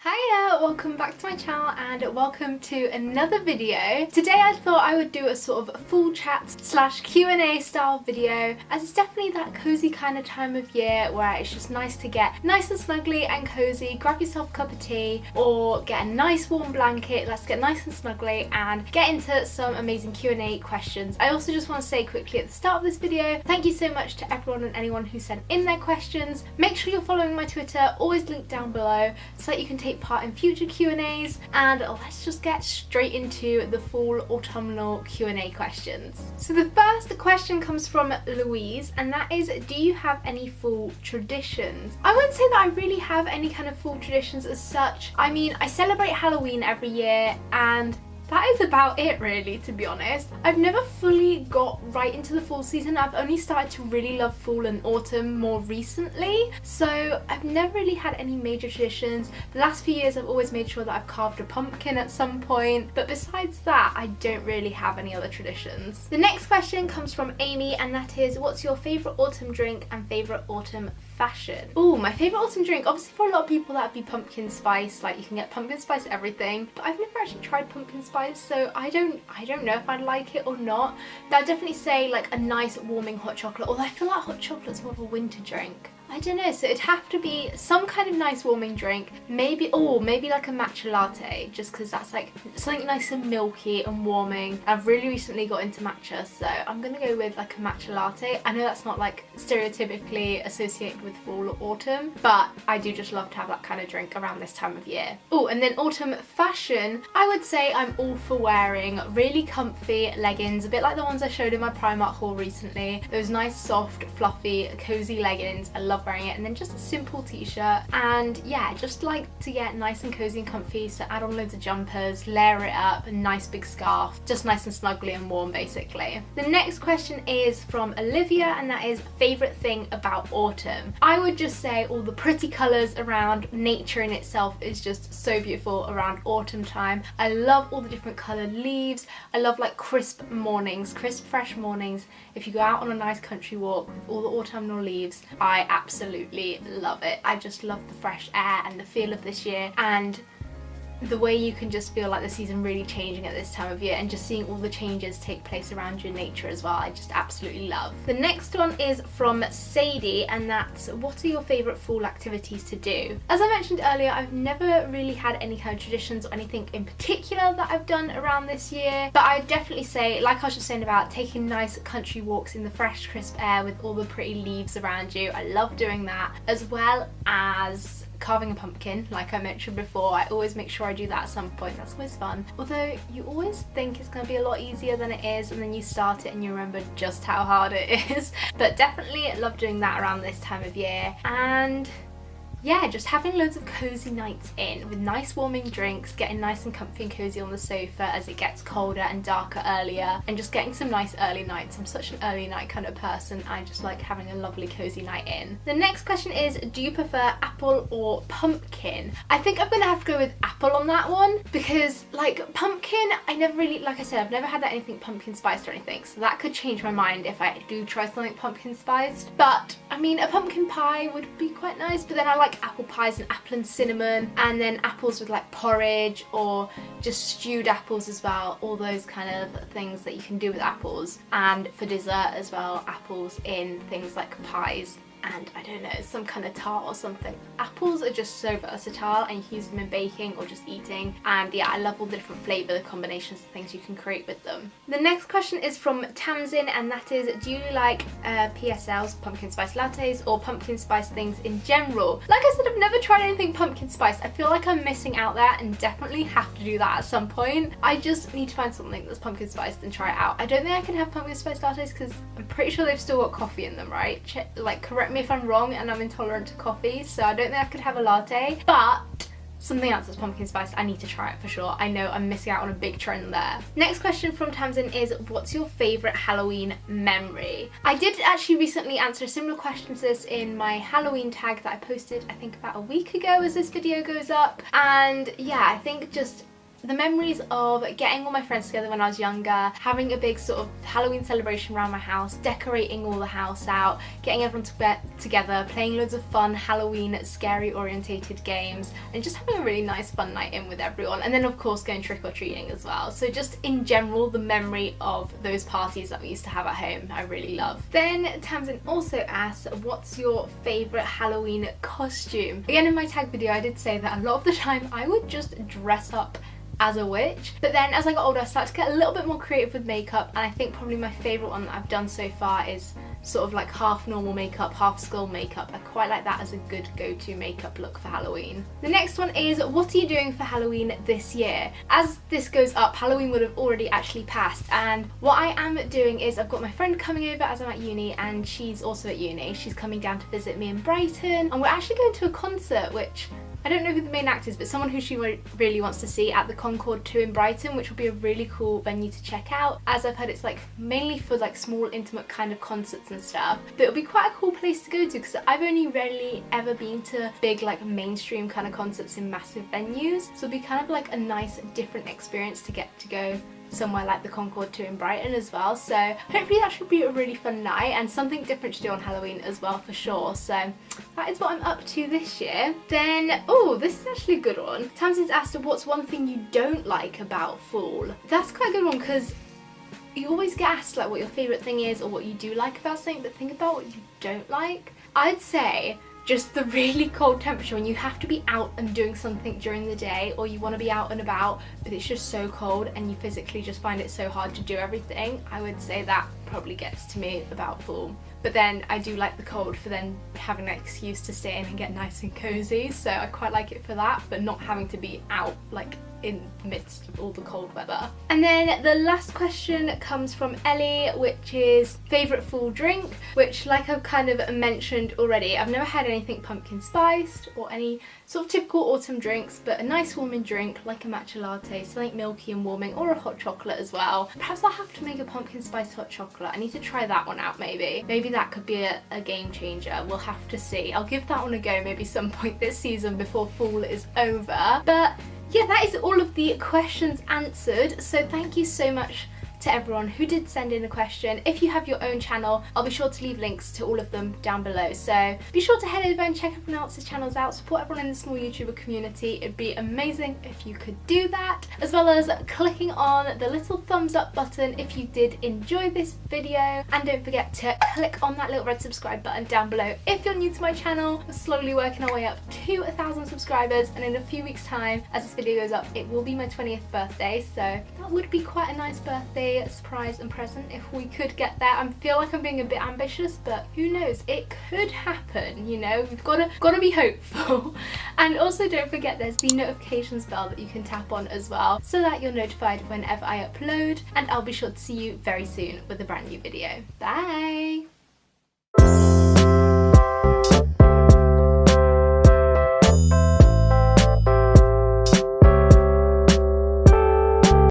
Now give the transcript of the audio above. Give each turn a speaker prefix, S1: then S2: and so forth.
S1: Hiya! Welcome back to my channel and welcome to another video. Today I thought I would do a sort of full chat slash Q&A style video, as it's definitely that cozy kind of time of year where it's just nice to get nice and snuggly and cozy, grab yourself a cup of tea or get a nice warm blanket. Let's get nice and snuggly and get into some amazing Q&A questions. I also just want to say quickly at the start of this video, thank you so much to everyone and anyone who sent in their questions. Make sure you're following my Twitter, always linked down below, so that you can take part in future Q&As, and let's just get straight into the fall autumnal Q&A questions. So the first question comes from Louise, and that is, do you have any fall traditions? I wouldn't say that I really have any kind of fall traditions as such. I mean, I celebrate Halloween every year and that is about it really, to be honest. I've never fully got right into the fall season. I've only started to really love fall and autumn more recently, so I've never really had any major traditions. The last few years I've always made sure that I've carved a pumpkin at some point, but besides that I don't really have any other traditions. The next question comes from Amy, and that is, what's your favourite autumn drink and favourite autumn fashion? Oh, my favourite autumn drink, obviously for a lot of people that would be pumpkin spice. Like, you can get pumpkin spice everything, but I've never actually tried pumpkin spice, so I don't know if I'd like it or not. But I'd definitely say like a nice warming hot chocolate, although I feel like hot chocolate's more of a winter drink. I don't know, so it'd have to be some kind of nice warming drink. Maybe like a matcha latte, just because that's like something nice and milky and warming. I've really recently got into matcha, so I'm gonna go with like a matcha latte. I know that's not like stereotypically associated with fall or autumn, but I do just love to have that kind of drink around this time of year. Oh, and then autumn fashion, I would say I'm all for wearing really comfy leggings, a bit like the ones I showed in my Primark haul recently. Those nice, soft, fluffy, cozy leggings. I love wearing it, and then just a simple t-shirt, and yeah, just like to get nice and cozy and comfy, so add on loads of jumpers, layer it up, a nice big scarf, just nice and snuggly and warm basically. The next question is from Olivia, and that is, favourite thing about autumn? I would just say all the pretty colours around. Nature in itself is just so beautiful around autumn time. I love all the different coloured leaves. I love like crisp mornings, crisp fresh mornings. If you go out on a nice country walk with all the autumnal leaves, I absolutely love it. I just love the fresh air and the feel of this year, and the way you can just feel like the season really changing at this time of year, and just seeing all the changes take place around you in nature as well, I just absolutely love. The next one is from Sadie, and that's, what are your favourite fall activities to do? As I mentioned earlier, I've never really had any kind of traditions or anything in particular that I've done around this year, but I'd definitely say, like I was just saying about taking nice country walks in the fresh crisp air with all the pretty leaves around you, I love doing that, as well as carving a pumpkin. Like I mentioned before, I always make sure I do that at some point. That's always fun, although you always think it's going to be a lot easier than it is, and then you start it and you remember just how hard it is. But definitely love doing that around this time of year. And yeah, just having loads of cozy nights in with nice warming drinks, getting nice and comfy and cozy on the sofa as it gets colder and darker earlier, and just getting some nice early nights. I'm such an early night kind of person. I just like having a lovely cozy night in. The next question is, do you prefer apple or pumpkin? I think I'm gonna have to go with apple on that one, because like pumpkin, I never really, like I said, I've never had that anything pumpkin spiced or anything, so that could change my mind if I do try something pumpkin spiced. But I mean, a pumpkin pie would be quite nice, but then I like apple pies and apple and cinnamon, and then apples with like porridge or just stewed apples as well, all those kind of things that you can do with apples. And for dessert as well, apples in things like pies and I don't know, some kind of tart or something. Apples are just so versatile, and you can use them in baking or just eating, and yeah, I love all the different flavour combinations of things you can create with them. The next question is from Tamsin, and that is, do you like PSLs, pumpkin spice lattes, or pumpkin spice things in general? Like I said, I've never tried anything pumpkin spice. I feel like I'm missing out there and definitely have to do that at some point. I just need to find something that's pumpkin spiced and try it out. I don't think I can have pumpkin spice lattes because I'm pretty sure they've still got coffee in them, right? Like, correct me if I'm wrong, and I'm intolerant to coffee, so I don't think I could have a latte, but something else that's pumpkin spice, I need to try it for sure. I know I'm missing out on a big trend there. Next question from Tamsin is, what's your favourite Halloween memory? I did actually recently answer a similar question to this in my Halloween tag that I posted I think about a week ago as this video goes up, and yeah, I think just the memories of getting all my friends together when I was younger, having a big sort of Halloween celebration around my house, decorating all the house out, getting everyone together, playing loads of fun Halloween scary orientated games, and just having a really nice fun night in with everyone. And then of course going trick-or-treating as well. So just in general, the memory of those parties that we used to have at home, I really love. Then Tamsin also asks, what's your favourite Halloween costume? Again, in my tag video I did say that a lot of the time I would just dress up as a witch, but then as I got older I started to get a little bit more creative with makeup, and I think probably my favourite one that I've done so far is sort of like half normal makeup, half skull makeup. I quite like that as a good go-to makeup look for Halloween. The next one is, what are you doing for Halloween this year? As this goes up, Halloween would have already actually passed, and what I am doing is I've got my friend coming over as I'm at uni, and she's also at uni. She's coming down to visit me in Brighton, and we're actually going to a concert which I don't know who the main act is, but someone who she really wants to see at the Concord 2 in Brighton, which will be a really cool venue to check out, as I've heard it's like mainly for like small intimate kind of concerts and stuff. But it'll be quite a cool place to go to because I've only rarely ever been to big like mainstream kind of concerts in massive venues, so it'll be kind of like a nice different experience to get to go somewhere like the Concord 2 in Brighton as well. So hopefully that should be a really fun night and something different to do on Halloween as well for sure. So that is what I'm up to this year. Then, oh, this is actually a good one. Tamsin's asked, what's one thing you don't like about fall? That's quite a good one because you always get asked like what your favourite thing is or what you do like about something, but think about what you don't like. I'd say just the really cold temperature when you have to be out and doing something during the day, or you want to be out and about but it's just so cold and you physically just find it so hard to do everything. I would say that probably gets to me about fall. But then I do like the cold for then having an excuse to stay in and get nice and cozy, so I quite like it for that, but not having to be out like in the midst of all the cold weather. And then the last question comes from Ellie, which is favourite fall drink, which like I've kind of mentioned already, I've never had anything pumpkin spiced or any sort of typical autumn drinks, but a nice warming drink like a matcha latte, something milky and warming, or a hot chocolate as well. Perhaps I'll have to make a pumpkin spiced hot chocolate. I need to try that one out maybe. Maybe that could be a game changer. We'll have to see. I'll give that one a go maybe some point this season before fall is over. But yeah, that is all of the questions answered, so thank you so much to everyone who did send in a question. If you have your own channel, I'll be sure to leave links to all of them down below, so be sure to head over and check everyone else's channels out, support everyone in the small YouTuber community. It'd be amazing if you could do that, as well as clicking on the little thumbs up button if you did enjoy this video, and don't forget to click on that little red subscribe button down below if you're new to my channel. We're slowly working our way up to 1,000 subscribers, and in a few weeks time, as this video goes up, it will be my 20th birthday, so that would be quite a nice birthday surprise and present if we could get there. I feel like I'm being a bit ambitious, but who knows, it could happen, you know. We've got to be hopeful. And also don't forget there's the notifications bell that you can tap on as well, so that you're notified whenever I upload, and I'll be sure to see you very soon with a brand new video. Bye!